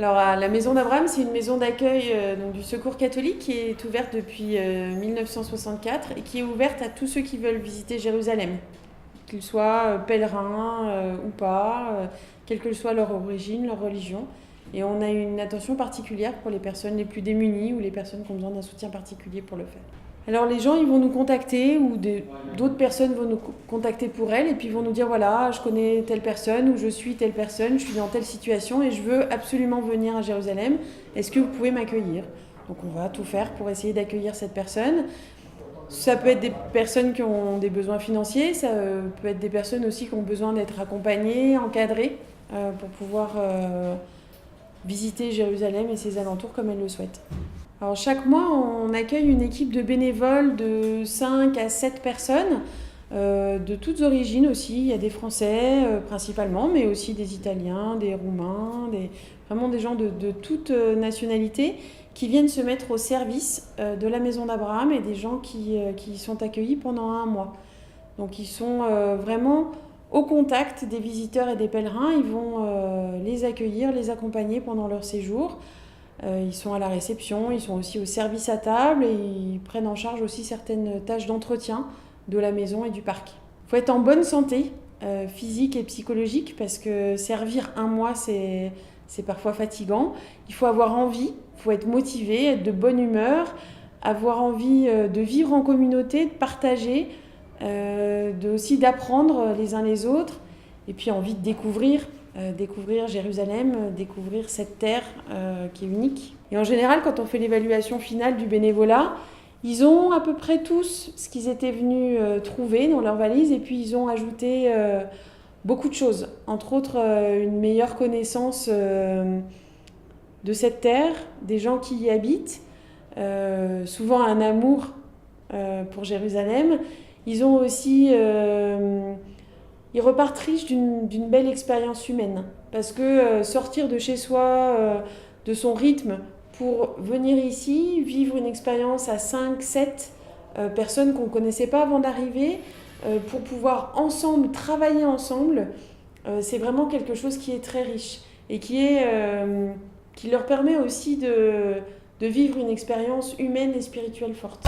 Alors, la Maison d'Abraham, c'est une maison d'accueil du Secours catholique qui est ouverte depuis 1964 et qui est ouverte à tous ceux qui veulent visiter Jérusalem, qu'ils soient pèlerins ou pas, quelle que soit leur origine, leur religion. Et on a une attention particulière pour les personnes les plus démunies ou les personnes qui ont besoin d'un soutien particulier pour le faire. Alors les gens, ils vont nous contacter ou d'autres personnes vont nous contacter pour elles et puis ils vont nous dire voilà, je connais telle personne ou je suis telle personne, je suis dans telle situation et je veux absolument venir à Jérusalem. Est-ce que vous pouvez m'accueillir ? Donc on va tout faire pour essayer d'accueillir cette personne. Ça peut être des personnes qui ont des besoins financiers, ça peut être des personnes aussi qui ont besoin d'être accompagnées, encadrées pour pouvoir visiter Jérusalem et ses alentours comme elles le souhaitent. Alors chaque mois, on accueille une équipe de bénévoles de 5 à 7 personnes, de toutes origines aussi. Il y a des Français principalement, mais aussi des Italiens, des Roumains, vraiment des gens de toute nationalité qui viennent se mettre au service de la Maison d'Abraham et des gens qui sont accueillis pendant un mois. Donc ils sont vraiment au contact des visiteurs et des pèlerins. Ils vont les accueillir, les accompagner pendant leur séjour. Ils sont à la réception, ils sont aussi au service à table et ils prennent en charge aussi certaines tâches d'entretien de la maison et du parc. Il faut être en bonne santé physique et psychologique parce que servir un mois, c'est parfois fatigant. Il faut avoir envie, il faut être motivé, être de bonne humeur, avoir envie de vivre en communauté, de partager, aussi d'apprendre les uns les autres et puis envie de découvrir Jérusalem, découvrir cette terre qui est unique. Et en général, quand on fait l'évaluation finale du bénévolat, ils ont à peu près tous ce qu'ils étaient venus trouver dans leur valise et puis ils ont ajouté beaucoup de choses. Entre autres, une meilleure connaissance de cette terre, des gens qui y habitent, souvent un amour pour Jérusalem. Ils ont aussi... Ils repartent riches d'une belle expérience humaine. Parce que sortir de chez soi, de son rythme, pour venir ici, vivre une expérience à 5, 7 personnes qu'on ne connaissait pas avant d'arriver, pour pouvoir ensemble, travailler ensemble, c'est vraiment quelque chose qui est très riche et qui leur permet aussi de vivre une expérience humaine et spirituelle forte.